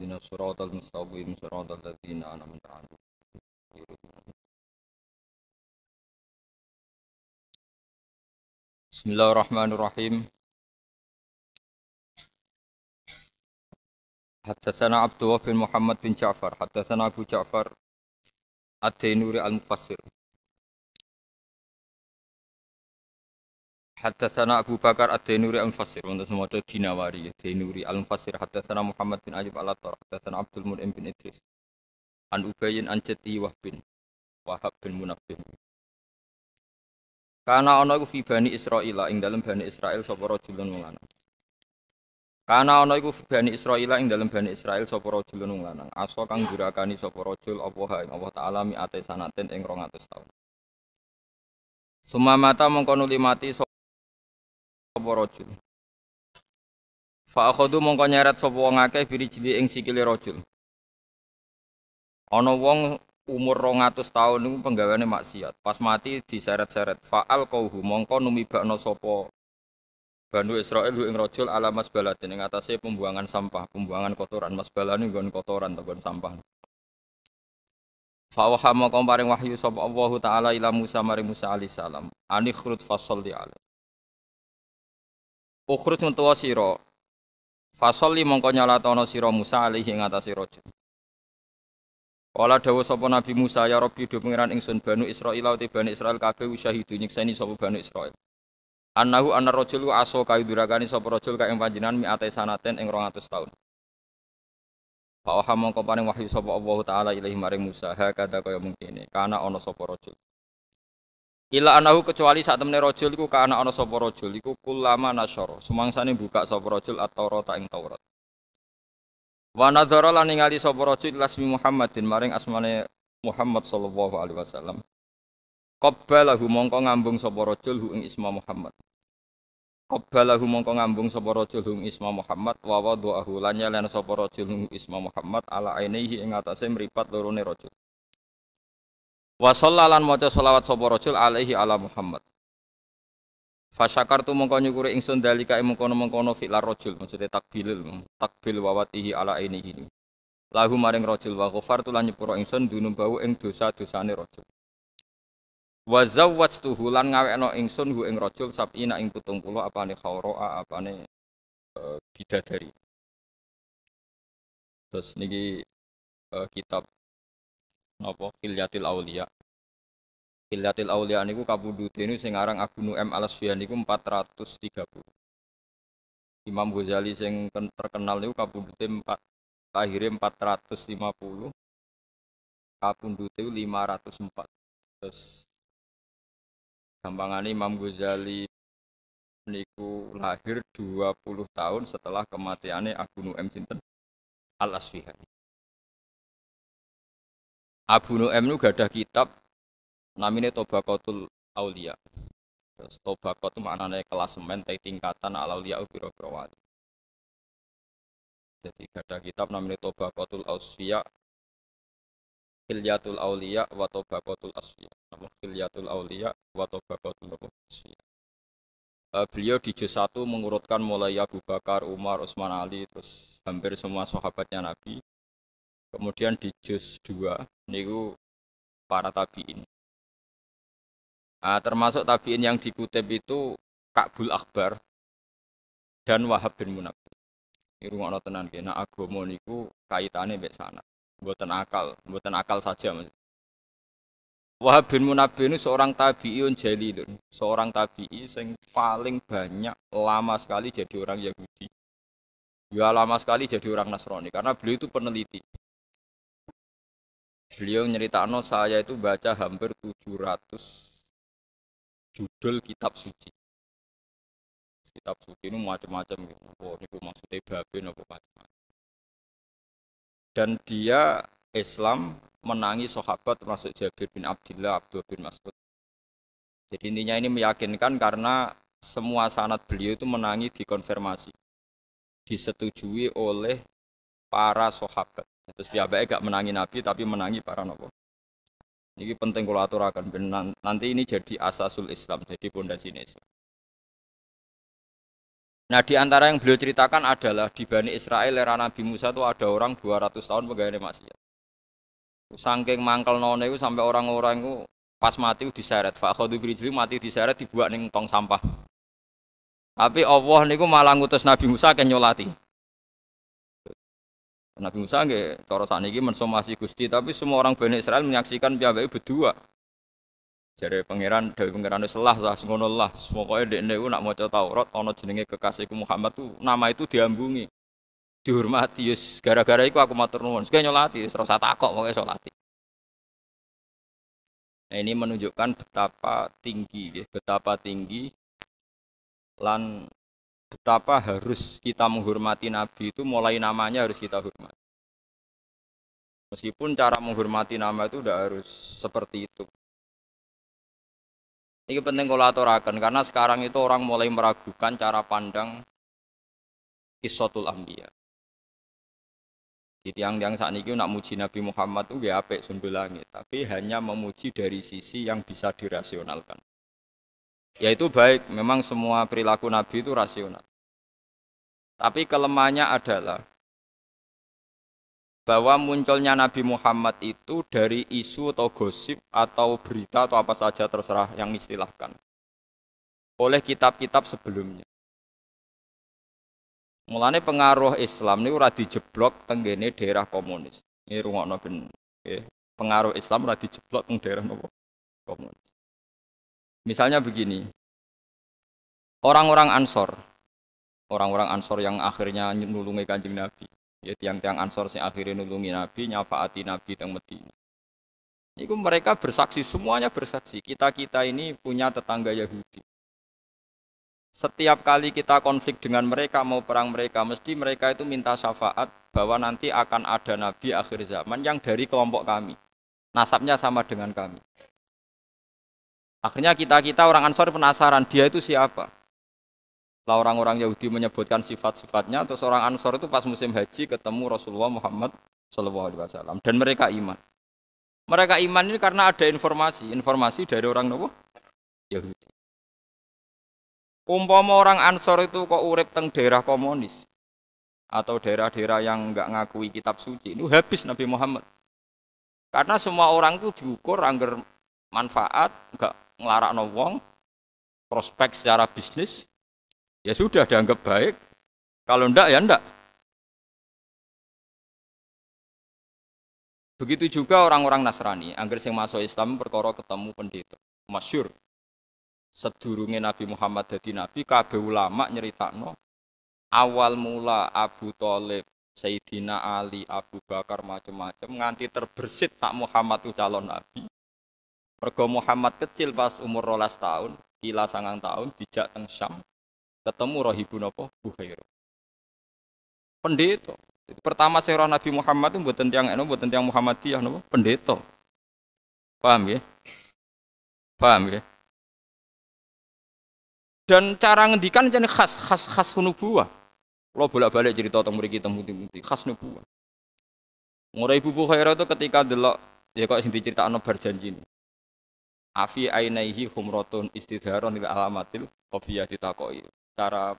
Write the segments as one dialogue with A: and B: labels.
A: اهدنا الصراط المستقيم صراط الذين أنعمت عليهم. بسم الله الرحمن الرحيم. حدثنا عبد الله بن محمد بن جعفر حدثنا أبو جعفر التينوري المفسر حدثنا أبو بكر التينوري المفسر untuk semua dinawari Teinuri al-Mufassir حدثنا محمد بن أيوب al-Attar حدثنا عبد المنعم بن إدريس عن أبي عن جدي Wahab bin Munabbih. Karena ana iku fi Bani Israil ing dalem Bani Israil sapa rajulun wong lanang. Karena ana iku fi Bani Israil ing dalem Bani Israil sapa rajulun wong lanang. Aso kang durakani sapa rajul apa ing Allah taala mi'ate sanaten ing 200 taun. Sumamata mongko nuli mati sapa rajul. Fa akhadhu mongko nyeret sapa wong akeh birijli ing sikile rajul. Ana wong umur 200 tahun niku penggaweane maksiat. Pas mati diseret-seret. Fa'al qauhu mongko numibakno sapa Banu Israil ing rajul ala masbalatin ing atase pembuangan sampah, pembuangan kotoran. Masbalane nggon kotoran utawa sampah. Fa waha mongko paring wahyu sapa Allah taala ila Musa maring Musa alaihi salam. Ani khurut fasalli ala. Ukhrut metuwa sira. Fasalli mongko nyalatono sira Musa alaihi ing atase rajul. Kala dawuh sapa Nabi Musa ya Rabbi do pangeran ingsun Banu Israil uti Bani Israil kabeh usyahidu nyikseni sapa Banu Israil. Annahu anar rajul aso kayu durakani sapa rajul ka ing panjenengan mi'ate sanaten ing 200 taun. Fa waha mongko paring wahyu sapa Allah taala ilahi maring Musa ha kada kaya mungkine kana ana sapa rajul. Ila anahu kecuali sak temene rajul iku kana ana sapa rajul iku kullama nasyara sumangsane buka sapa rajul at-Taurat ing Taurat. Wa nadzara lan ningali sapa rajul lasmi Muhammadin maring asmane Muhammad sallallahu alaihi wasallam. Qabbalahu mongko ngambung sapa rajul hu ing isma Muhammad. Qabbalahu mongko ngambung sapa rajul hu ing isma Muhammad wa wada'ahu lan nyalen sapa rajul hu isma Muhammad ala ainihi ing atase mripat lorone rajul. Wa shallalan maca selawat sapa rajul alaihi ala Muhammad. Fasyakartu mongko nyukuri ingsun dalika mengkono-mengkono fi'lar rajul maksude takbil wawatihi ala ainihi. Lahu maring rajul wa ghafartu lan nyepuro ingsun dunubau ing dosa-dosane rajul. Wa zawwajtuhu lan ngawekno ingsun hu ing rajul sab'ina ing 70 apane khawra apane bidadari. Terus niki kitab napa Hilyatil Auliya. Hilyatil Auliya niku kabudute niku sing aran Abu Nu'aim Al-Asfiyan niku 430. Imam Ghazali sing terkenal niku kabudute lahire 450. Kabudute 504. Terus gampangane Imam Ghazali niku lahir 20 tahun setelah kematiannya Abu Nu'aim sinten Al-Asfiyan. Abu Nu'aim niku gadah kitab namanya Tobaqatul Auliya. Terus Tobaqat itu maknanya klasemen tingkatan al-auliya biro-biro wali. Jadi ada kitab namanya Tobaqatul Ausfiya, Hilyatul Auliya wa Tobaqatul Asfiya. Nama Hilyatul Auliya wa Tobaqatul Asfiya. Beliau di juz 1 mengurutkan mulai Abu Bakar, Umar, Utsman, Ali, terus hampir semua sahabatnya Nabi. Kemudian di juz 2 niku para tabi'in. Termasuk tabi'in yang dikutip itu Ka'bul Akhbar dan Wahab bin Munabbih. Ini rungokno tenan nggih, nek agama niku kaitane mbek sanad. Mboten akal saja. Wahab bin Munabbih ini seorang tabi'in jalilun, seorang tabi'i sing paling banyak lama sekali jadi orang Yahudi. Ya lama sekali jadi orang Nasrani karena beliau itu peneliti. Beliau nyeritakno saya itu baca hampir 700 judul kitab suci. Kitab suci ini macam-macam gitu. Oh, ini maksudnya babe apa macam-macam. Dan dia Islam menangi sahabat termasuk Jabir bin Abdullah, Abdullah bin Mas'ud. Jadi intinya ini meyakinkan karena semua sanad beliau itu menangi dikonfirmasi. Disetujui oleh para sahabat. Terus piyambake gak menangi Nabi tapi menangi para nabi. Ini penting kalau aturakan, nanti ini jadi asasul Islam, jadi pondasi Islam. Nah, di antara yang beliau ceritakan adalah di Bani Israel era Nabi Musa itu ada orang 200 tahun pegawai maksiat. Saking mangkel none itu sampai orang-orang itu pas mati itu diseret. Fa khadu birijli mati diseret dibuat ning tong sampah. Tapi Allah niku malah ngutus Nabi Musa ke nyolati. Nabi Musa nggih cara sakniki mensomasi Gusti, tapi semua orang Bani Israel menyaksikan piyambake berdua. Jare pangeran dewe pangeran selah sah ngono lah. Pokoke dekne ku nak maca Taurat ana jenenge kekasihku Muhammad tuh nama itu diambungi. Dihormati yes gara-gara iku aku matur nuwun. Sing nyolati wis ora takok pokoke salati. Nah, ini menunjukkan betapa tinggi betapa tinggi lan betapa harus kita menghormati Nabi itu mulai namanya harus kita hormati. Meskipun cara menghormati nama itu udah harus seperti itu. Ini penting kalau aturakan karena sekarang itu orang mulai meragukan cara pandang Qissatul Anbiya. Di tiang-tiang saat ini nak muji Nabi Muhammad itu ya apik sundul langit, tapi hanya memuji dari sisi yang bisa dirasionalkan. Yaitu baik, memang semua perilaku Nabi itu rasional. Tapi kelemahannya adalah bahwa munculnya Nabi Muhammad itu dari isu atau gosip atau berita atau apa saja terserah yang istilahkan oleh kitab-kitab sebelumnya. Mulane pengaruh Islam ini ora dijeblok tenggene daerah komunis. Ini rungokno ben. Pengaruh Islam ora dijeblok teng daerah nopo? Komunis. Misalnya begini. Orang-orang Ansor yang akhirnya nulungi Kanjeng Nabi. Ya tiang-tiang Ansor yang akhirnya nulungi Nabi, nyafaati Nabi teng Madinah. Itu mereka bersaksi, semuanya bersaksi. Kita ini punya tetangga Yahudi. Setiap kali kita konflik dengan mereka, mau perang mereka, mesti mereka itu minta syafaat bahwa nanti akan ada Nabi akhir zaman yang dari kelompok kami. Nasabnya sama dengan kami. Akhirnya kita orang Ansor penasaran, dia itu siapa? Setelah orang-orang Yahudi menyebutkan sifat-sifatnya, terus orang Ansor itu pas musim haji ketemu Rasulullah Muhammad SAW dan mereka iman. Mereka iman ini karena ada informasi dari orang Yahudi. Umpama orang Ansor itu kok urip teng daerah komunis atau daerah-daerah yang enggak ngakui kitab suci, itu habis Nabi Muhammad. Karena semua orang itu diukur angger manfaat, enggak nglarakno wong, prospek secara bisnis. Ya sudah dianggap baik. Kalau enggak ya enggak. Begitu juga orang-orang Nasrani, angger sing masuk Islam perkara ketemu pendeta. Masyhur. Sedurunge Nabi Muhammad dadi nabi, kabeh ulama nyeritakno awal mula Abu Thalib, Sayyidina Ali, Abu Bakar macam-macam nganti terbersit tak Muhammad itu calon nabi. Mergo Muhammad kecil pas umur 12 tahun, kila 9 tahun dijak teng Syam. Ketemu rahibun apa? Bukhairah. Pendeta. Jadi pertama saya Nabi Muhammad itu mboten tiyang Muhammadiyah napa? Pendeta. Paham ya? Paham ya? Dan cara ngendikan jadi khas nubuwah. Kalau bolak-balik cerita tentang mriki tembung-tembung khas nubuwah. Mulai Ibu Bukhairah itu ketika delok ya kok sing diceritakno bar janji ini. Afi ainaihi humratun istidharon ila alamatil qafiyah ditakoi. Cara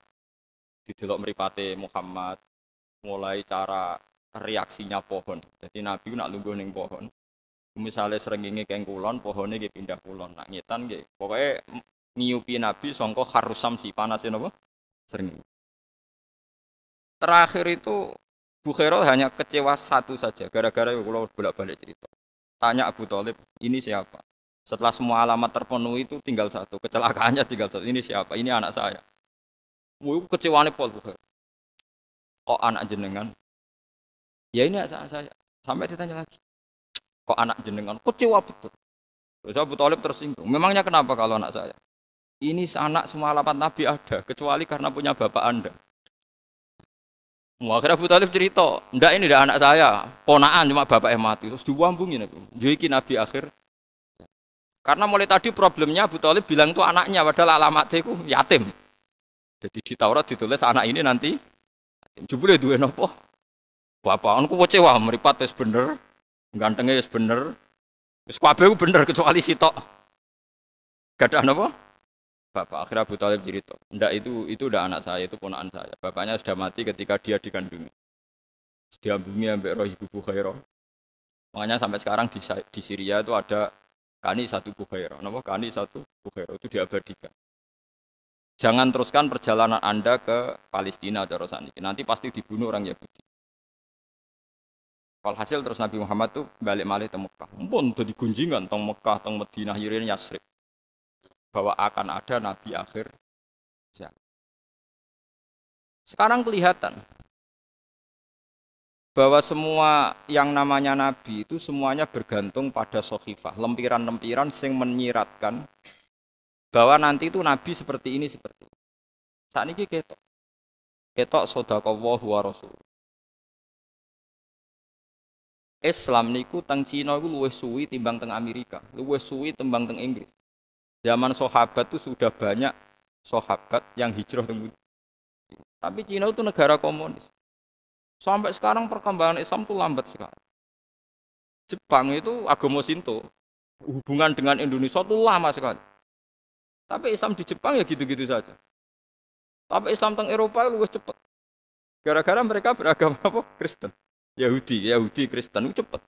A: didelok mripate Muhammad, mulai cara reaksinya pohon. Jadi Nabi nak lungguh ning pohon. Misalnya srengenge keng kulon, pohone nggih pindah kulon. Nak ngetan nggih pokoke ngiyupi Nabi sangka kharusam si panasin apa? Sering. Terakhir itu Bukhairah hanya kecewa satu saja gara-gara kalau bolak-balik cerita. Tanya Abu Thalib, ini siapa? Setelah semua alamat terpenuhi itu tinggal satu, kecelakaannya tinggal satu. Ini siapa? Ini anak saya. Wuh kecewaane pol Bukhairah. Kok anak jenengan? Ya ini anak saya. Sampai ditanya lagi. Kok anak jenengan? Kecewa betul. Terus Abu Thalib tersinggung. Memangnya kenapa kalau anak saya? Ini anak semua alamat Nabi ada, kecuali karena punya bapak Anda. Akhirnya Abu Thalib cerita, enggak ini enggak anak saya, ponaan cuma bapak yang mati. Terus diwambungi Nabi. Jadi Nabi akhir. Karena mulai tadi problemnya Abu Thalib bilang itu anaknya, padahal alamatnya itu yatim. Jadi di Taurat ditulis anak ini nanti jebule duwe napa? Bapak anku kecewa mripat wis bener, gantenge wis bener. Wis kabeh bener kecuali sitok. Gadah napa? bapak. Akhirnya Abu Thalib cerita, ndak itu udah anak saya, itu ponakan saya. Bapaknya sudah mati ketika dia dikandungi. Dia bumi ambek roh ibu Bukhairah. Makanya sampai sekarang di Syria itu ada Kani satu Bukhairah. Nama Kani satu Bukhairah itu diabadikan. Jangan teruskan perjalanan Anda ke Palestina atau Rosani. Nanti pasti dibunuh orang Yahudi. Hasil terus Nabi Muhammad tuh balik malih ke Mekah. Mumpun tuh digunjingan teng Mekah, teng Madinah, Yirin Yasrib. Bahwa akan ada Nabi akhir zaman. Sekarang kelihatan bahwa semua yang namanya Nabi itu semuanya bergantung pada sohifah. Lempiran-lempiran yang menyiratkan bahwa nanti itu Nabi seperti ini, seperti ini. Saat ini ketok sodaqallahu wa rasul. Islam niku teng Cina itu luwih suwi timbang teng Amerika, luwih suwi timbang teng Inggris. Zaman sahabat itu sudah banyak sahabat yang hijrah teng. Tapi Cina itu negara komunis. Sampai sekarang perkembangan Islam itu lambat sekali. Jepang itu agama Shinto, hubungan dengan Indonesia itu lama sekali. Tapi Islam di Jepang ya gitu-gitu saja. Tapi Islam teng Eropa lebih cepat. Gara-gara mereka beragama apa? Kristen. Yahudi Kristen itu cepat.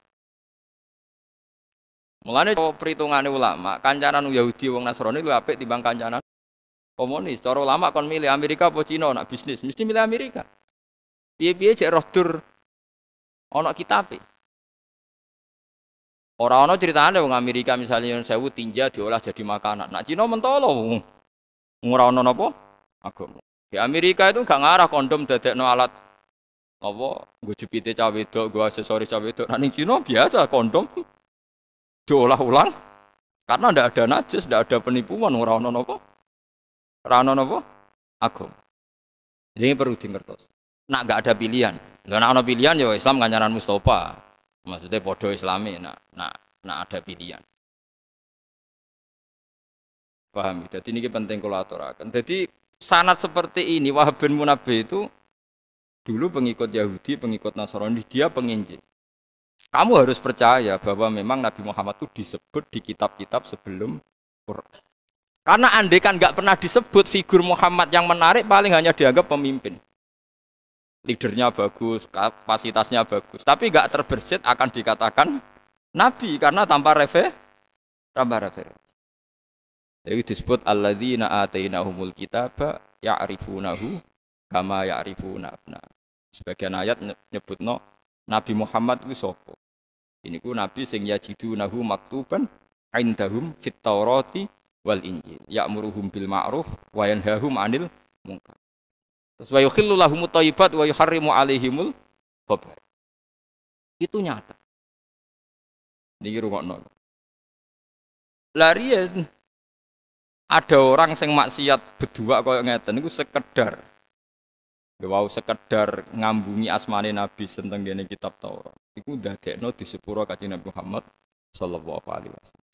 A: Mulane perhitungannya ulama, kancanan Yahudi wong Nasrani luwih apik timbang kancanan komunis. Cara ulama kon milih Amerika apa Cina nak bisnis, mesti milih Amerika. Piye-piye cek roh dur ana kitabe. Ora ana critane wong Amerika misalnya sewu tinja diolah jadi makanan. Nak Cina mentolo ora ana napa agama. Di Amerika itu gak ngarah kondom dadekno alat apa nggo jepite cah wedok, nggo aksesoris cah wedok. Nak ning Cina biasa kondom diolah ulang karena ndak ada najis, ndak ada penipuan, ora ana napa? Ora ana napa? Agama. Jadi perlu dingertos. Nak gak ada pilihan. Lah nek ana pilihan ya Islam kancanan Mustafa. Maksudnya podo Islami, nak ada pilihan. Paham? Jadi ini penting kalau aturakan. Jadi sanad seperti ini Wahab bin Munabbih itu dulu pengikut Yahudi, pengikut Nasrani, dia penginjil. Kamu harus percaya bahwa memang Nabi Muhammad itu disebut di kitab-kitab sebelum Quran. Karena andai kan nggak pernah disebut figur Muhammad yang menarik, paling hanya dianggap pemimpin. Leadernya bagus, kapasitasnya bagus, tapi nggak terbersit akan dikatakan Nabi karena tanpa referensi. Jadi disebut alladzina atainahumul kitaba ya'rifunahu kama ya'rifuna abna. Sebagian ayat nyebutno Nabi Muhammad itu sapa? Ini ku Nabi sing yajidunahu maktuban indahum fit Taurati wal Injil. Ya'muruhum bil ma'ruf wa yanhahum 'anil munkar. Terus wa yukhillu lahumut thayyibat wa yuharrimu 'alaihimul khaba'ith. Itu nyata. Niki rungokno. Larian ada orang sing maksiat berdua kaya ngeten niku sekedar sekedar ngambungi asmane Nabi tentang gene kitab Taurat. Iku ndadekno di sepuro kanjeng Nabi Muhammad sallallahu alaihi wasallam.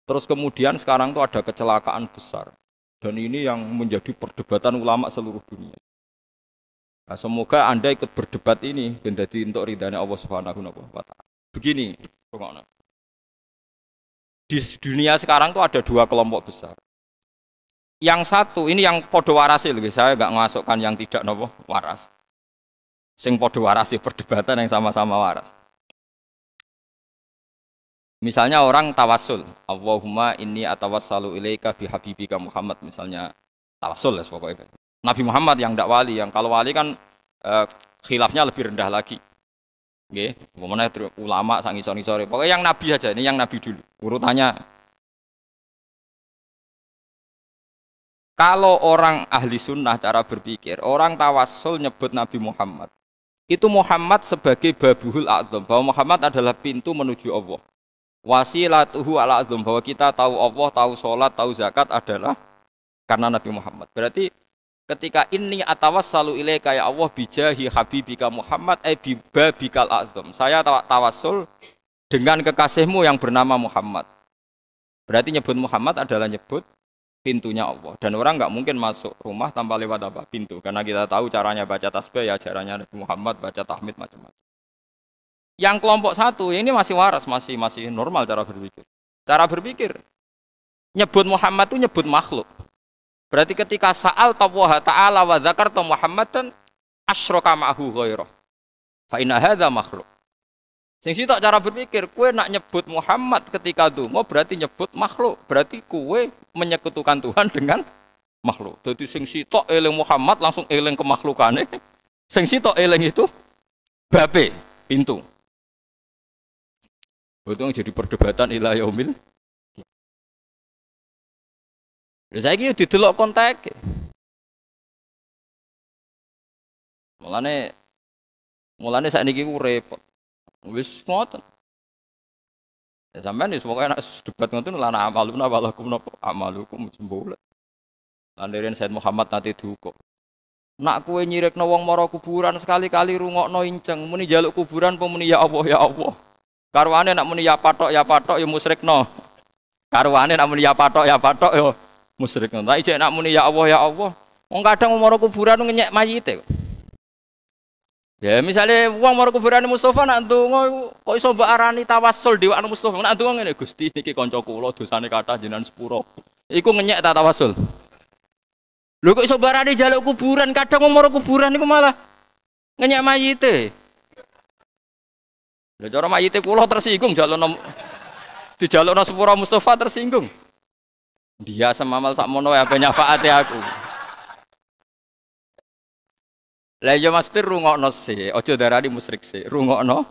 A: Terus kemudian sekarang tuh ada kecelakaan besar. Dan ini yang menjadi perdebatan ulama seluruh dunia. Nah, semoga Anda ikut berdebat ini dan jadi untuk ridhanya Allah Subhanahu wa taala. Begini, di dunia sekarang tuh ada dua kelompok besar. Yang satu ini yang podo warasi, saya nggak masukkan yang tidak nopo waras. Sing podo warasi perdebatan yang sama-sama waras. Misalnya orang tawassul, Allahumma inni atawassalu ilaika bihabibika Muhammad, misalnya tawassul ya pokoknya. Nabi Muhammad yang tidak wali, yang kalau wali kan khilafnya lebih rendah lagi. Nggih, umpamane ulama sak ngisor-ngisore. Pokoknya yang nabi aja, ini yang nabi dulu. Urutannya. Kalau orang ahli sunnah cara berpikir, orang tawassul nyebut Nabi Muhammad. Itu Muhammad sebagai babuhul a'dzam, bahwa Muhammad adalah pintu menuju Allah. Wasilatuhu ala a'dzam, bahwa kita tahu Allah, tahu sholat, tahu zakat adalah karena Nabi Muhammad. Berarti ketika ini atawassalu ilaika ya Allah bijahi habibika Muhammad babikal a'dzam. Saya tawassul dengan kekasihmu yang bernama Muhammad. Berarti nyebut Muhammad adalah nyebut pintunya Allah. Dan orang nggak mungkin masuk rumah tanpa lewat apa? Pintu. Karena kita tahu caranya baca tasbih ya caranya Nabi Muhammad, baca tahmid macam-macam. Yang kelompok satu ini masih waras, masih normal cara berpikir. Cara berpikir Nyebut Muhammad itu nyebut makhluk. Berarti ketika sa'al Allah Ta'ala wa dzakarta Muhammadan asyraka ma'hu ghairah. Fa inna hadza makhluk. Sing sitok cara berpikir, kue nak nyebut Muhammad ketika donga berarti nyebut makhluk. Berarti kue menyekutukan Tuhan dengan makhluk. Jadi sing sitok eling Muhammad langsung eling kemakhlukane. Sing sitok eling itu babe, pintu. Itu jadi perdebatan ila yaumil. Lha saiki yo didelok kontek. Mulane sakniki ku repot. Wis ngoten. Ya sampean wis pokoke nek debat ngoten lan amaluna walakum napa amalukum sembulat. Lan deren Said Muhammad nate duka. Nak kowe nyirekno wong mara kuburan sekali-kali rungokno inceng muni njaluk kuburan apa muni ya Allah ya Allah. Karwane nak muni ya patok ya musyrikno. Karwane nak muni ya patok ya musyrikno. Lah ijek nak muni ya Allah. Wong kadang mara kuburan ngenyek mayite. Ya misalnya uang mara kuburane Mustofa nak ndonga kok iso mbok arani tawassul dewakno Mustofa. Nak ndonga ngene Gusti niki kanca kula dosane kathah jenengan sepuro. Iku ngenyek ta tawassul. Lho kok iso mbok arani njaluk kuburan kadang wong mara kuburan niku malah ngenyek mayite. Lha cara mayite kula tersinggung jalukno dijalukno sepuro Mustofa tersinggung. Dia semamal sakmono ya ben nyafaate aku. Lah ya mesti rungokno sih, aja darani musyrik sih, rungokno.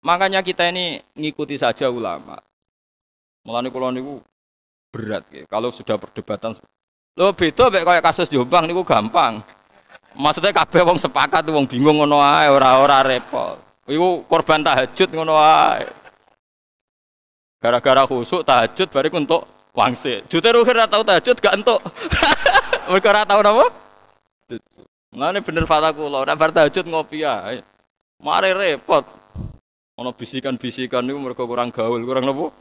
A: Makanya kita ini ngikuti saja ulama. Mulane kula niku berat ya. Kalau sudah perdebatan lho beda mek kaya kasus Jombang niku gampang. Maksudnya kabeh wong sepakat wong bingung ngono ae, ora repot. Iku korban tahajud ngono ae. Gara-gara khusuk tahajud bariku entuk wangsit. Jute ruhir ora tau tahajud gak entuk. Mereka ora tau napa? Ngene bener fata kula, nek bar tahajud ngopi ae. Mare repot. Ana bisikan-bisikan niku mergo kurang gaul, kurang napa?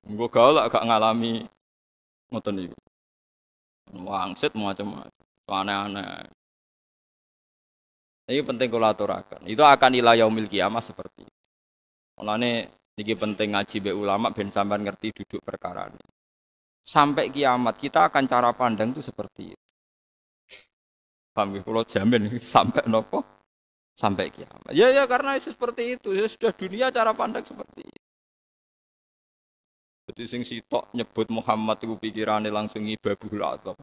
A: Engko gaul gak ngalami ngoten niku. Wangsit macam-macam, aneh-aneh. Ini penting kula aturaken. Itu akan ila yaumil kiamah seperti itu. Mulane niki penting ngaji be ulama ben sampean ngerti duduk perkara ini. Sampai kiamat kita akan cara pandang itu seperti itu. Paham nggih? Kula jamin sampai nopo? Sampai kiamat. Ya karena seperti itu. Ya sudah dunia cara pandang seperti itu. Jadi sing sitok nyebut Muhammad itu pikirane langsung ibabul adab.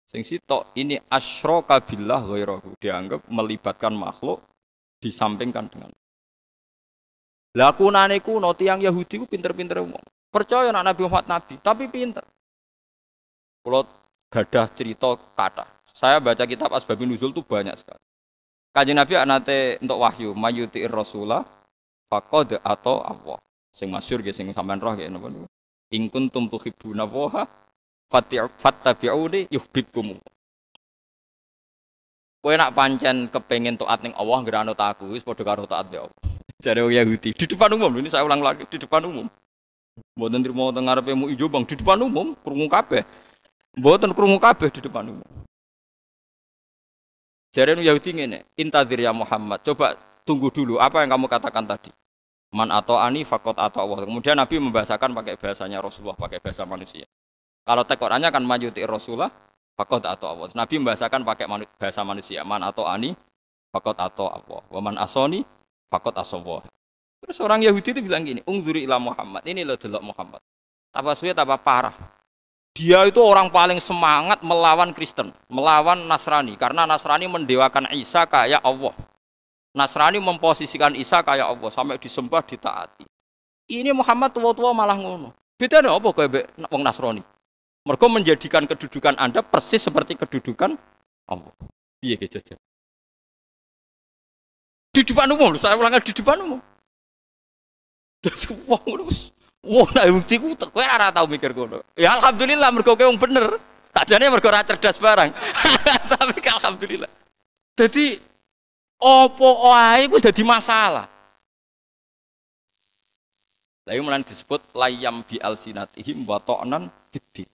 A: Sing sitok ini asyraka billah ghairahu, dianggap melibatkan makhluk disampingkan dengan. Lah kunane kuno tiyang Yahudi ku pinter-pinter wong. Percaya nak Nabi Muhammad Nabi, tapi pinter. Kalau gadah cerita kata, saya baca kitab Asbabun Nuzul itu banyak sekali. Kanjeng Nabi anate untuk wahyu, mayuti'ir rasulah faqad atau Allah. Sing masyhur nggih sing sampean roh nggih napa niku. In kuntum tuhibbuna Allah fattabi'uni yuhibbukum. Kowe nak pancen kepengin taat ning Allah ngeranut aku wis padha karo taat ya Allah. Jare Yahudi di depan umum, ini saya ulang lagi di depan umum. Mboten trimo teng ngarepe mu ijo Bang di depan umum krungu kabeh. Mboten krungu kabeh di depan umum. Jare Yahudi ngene, "Intadzir ya Muhammad, coba tunggu dulu apa yang kamu katakan tadi." Man atau ani faqat atau Allah. Kemudian Nabi membahasakan pakai bahasanya Rasulullah, pakai bahasa manusia. Kalau tekorannya kan majuti Rasulullah faqat atau Allah. Nabi membahasakan pakai bahasa manusia. Man atau ani faqat atau Allah. Wa man asoni faqat asallah. Terus orang Yahudi itu bilang gini, "Ungzuri ila Muhammad." Ini loh delok Muhammad. Tambah suwe tambah parah. Dia itu orang paling semangat melawan Kristen, melawan Nasrani karena Nasrani mendewakan Isa kayak Allah. Nasrani memposisikan Isa kayak Allah sampai disembah ditaati. Ini Muhammad tua-tua malah ngono. Bedane apa kowe mbek wong Nasrani? Mergo menjadikan kedudukan Anda persis seperti kedudukan Allah. Piye ge jajan? Di depan umum, saya ulangi di depan umum. Wong nek bukti ku kowe ora tau mikir ngono. Ya alhamdulillah mergo kowe wong bener. Sakjane mergo ora cerdas barang. Tapi alhamdulillah. Dadi opo ae wis dadi masalah. Lah iki mulane disebut layam bi alsinatihim wa ta'nan fiddin.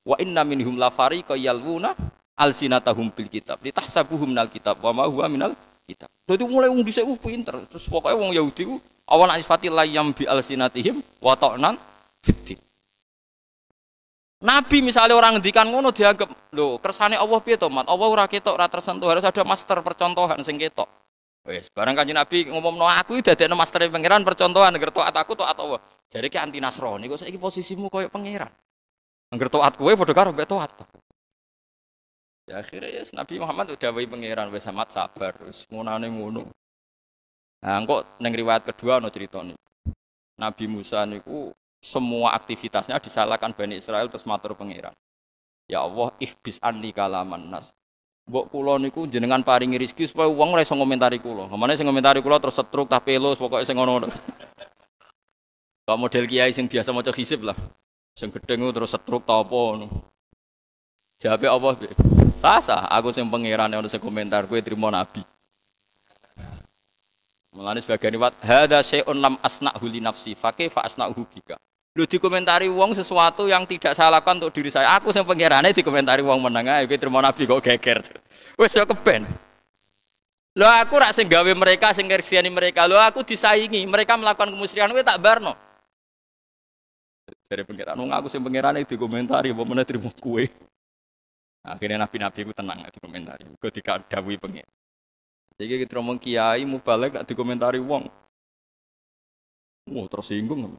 A: Wa inna minhum la fariqa yalwuna alsinatahum bil kitab. Litahsabuhum minal kitab wa ma huwa minal kitab. Dadi mulai wong dhisik ku pinter. Terus pokoke wong Yahudi ku Awan asifati layam bi alsinatihim wa ta'nan fiddin. Nabi misalnya orang ngendikan ngono dianggap lho kersane Allah piye to mat Allah ora ketok ora tersentuh harus ada master percontohan sing ketok wis barang Kanjeng Nabi ngomongno aku dadekno master pangeran percontohan ngerti taat aku taat Allah jare ki anti Nasrani kok saiki posisimu koyo pangeran ngerti taat kowe padha karo mbek taat ya akhirnya yes, Nabi Muhammad udah wae pangeran wis amat sabar wis ngonane ngono nah kok ning riwayat kedua ono critane Nabi Musa niku semua aktivitasnya disalahkan Bani Israel terus matur pangeran. Ya Allah, ihbis anni kalaman nas. Mbok kula niku jenengan paringi rezeki supaya wong ora iso ngomentari kula. Ngamane sing ngomentari kula terus setruk tah pelus pokoke sing ngono. Kok model kiai sing biasa maca hisib lah. Sing gedeng terus setruk ta apa ngono. Jawabe Allah, sasa aku sing pangerane ono sing komentar kowe trimo nabi. Mulane sebagian riwayat hadza syai'un lam asna'hu li nafsi fa kaifa asna'hu bika. Lu dikomentari wong sesuatu yang tidak saya lakukan untuk diri saya. Aku yang pengerane dikomentari wong menengah. Iki terima Nabi kok geger. Wes yo keben. Lho aku rak sing gawe mereka sing ngersiani mereka. Lho aku disaingi. Mereka melakukan kemusyrikan kowe tak barno. Dari pengiran wong aku sing pengerane dikomentari apa meneh terima kowe. Akhirnya nabi-nabi ku tenang dikomentari. Kok dikadhawuhi pengen. Iki kita ngomong kiai mubalek nak dikomentari wong. Tersinggung.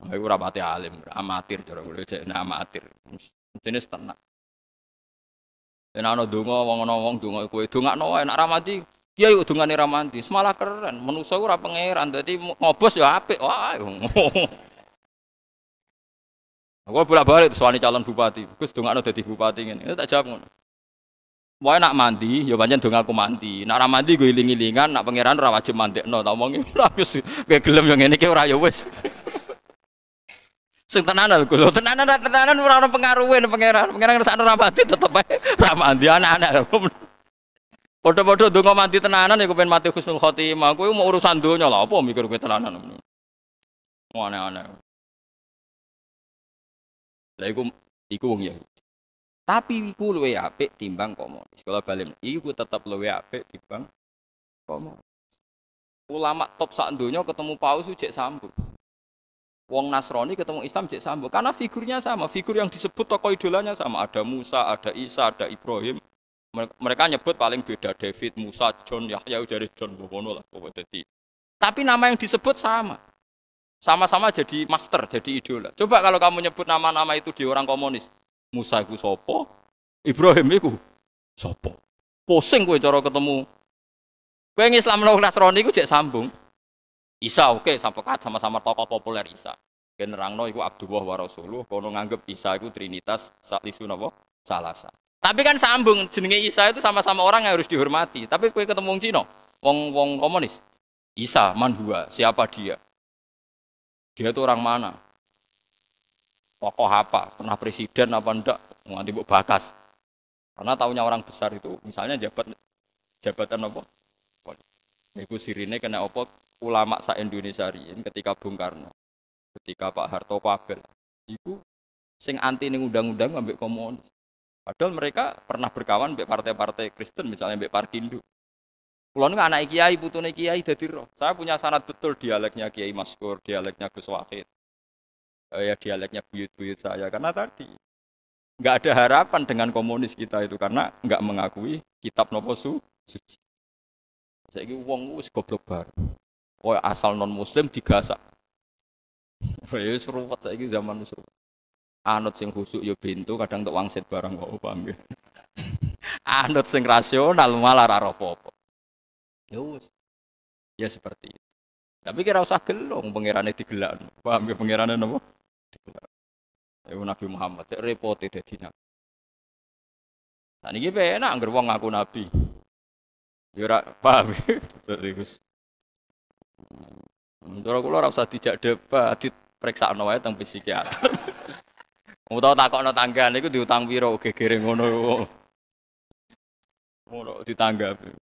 A: Aku ora pati alim, amatir cara kulo cek amatir. Mestine tenang. Yen ana donga wong donga kowe dongakno wae nek ra mati, kiai kok dongane ra mati, malah keren. Manusa ora pangeran, dadi ngobos ya apik wae. Aku bolak-balik soal calon bupati. Gus dongakno dadi bupati ngene. Tak jawab ngono. Wae nak mandi, ya pancen dongaku mandi. Nek ra mandi go iling-ilingan, nak pangeran ora wajib mandekno. Tak omongi ora wis gelem yo ngene iki ora ya wis. Sing tenanan Gus, tenanan ora ono pengaruhe nang pangeran. Pangeran ngersakno ra mati tetep ae ra mandi anak-anak. Padha-padha donga mati tenanan ya kepen mati husnul khotimah. Kowe mau urusan donya lha apa mikir kowe tenanan. Aneh-aneh. Lah iku wong ya. Tapi iku luwih apik timbang komunis. Kalau balen iku tetep luwih apik timbang komunis. Ulama top sak donya ketemu Paus jek sambung. Wong Nasrani ketemu Islam jek sambung karena figurnya sama, figur yang disebut tokoh idolanya sama, ada Musa, ada Isa, ada Ibrahim. Mereka nyebut paling beda David, Musa, John, Yahya dari John ngono lah pokoknya. Tapi nama yang disebut sama. Sama-sama jadi master, jadi idola. Coba kalau kamu nyebut nama-nama itu di orang komunis. Musa iku sapa? Ibrahim iku sapa? Pusing kowe cara ketemu. Kowe Islam lan Nasrani iku jek sambung. Isa oke, sama-sama tokoh populer Isa. Generangno iku Abdullah wa Rasuluh, kono nganggep Isa iku trinitas salisu napa? Salasa. Tapi kan sambung jenenge Isa itu sama-sama orang yang harus dihormati. Tapi kowe ketemu wong Cina, wong komunis. Isa manhua, siapa dia? Dia itu orang mana? Tokoh apa? Pernah presiden apa enggak? Nganti mbok bakas. Karena taunya orang besar itu misalnya jabatan apa? Iku sirine kena apa ulama sak Indonesia riyen ketika Bung Karno, ketika Pak Harto Kabel. Iku sing anti ning undang-undang ambek komunis. Padahal mereka pernah berkawan ambek partai-partai Kristen misalnya ambek Parkindo. Kulo niku anak kiai, putune kiai dadi roh. Saya punya sanad betul dialeknya Kiai Maskur, dialeknya Gus Wahid. Ya dialeknya buyut-buyut saya karena tadi enggak ada harapan dengan komunis kita itu karena enggak mengakui kitab nopo suci. Saiki wong wis goblok bar. Oh asal non muslim digasak. Wis ruwet saiki zaman wis. Anut sing khusuk ya bento kadang tok wangsit barang kok paham ya. Anut sing rasional malah ora apa-apa. Ya wis. Ya seperti itu. Tapi kira usah gelong pangerane digelak. Paham ya pangerane napa? Digelak. Ya Nabi Muhammad cek repote dadi nabi. Nah niki penak angger wong ngaku nabi. Ya ora paham. Terus. Ndoro kula ora usah dijak debat, dipreksakno wae teng psikiater. Utawa takokno tanggane iku diutang piro gegere ngono. Ngono ditanggapi.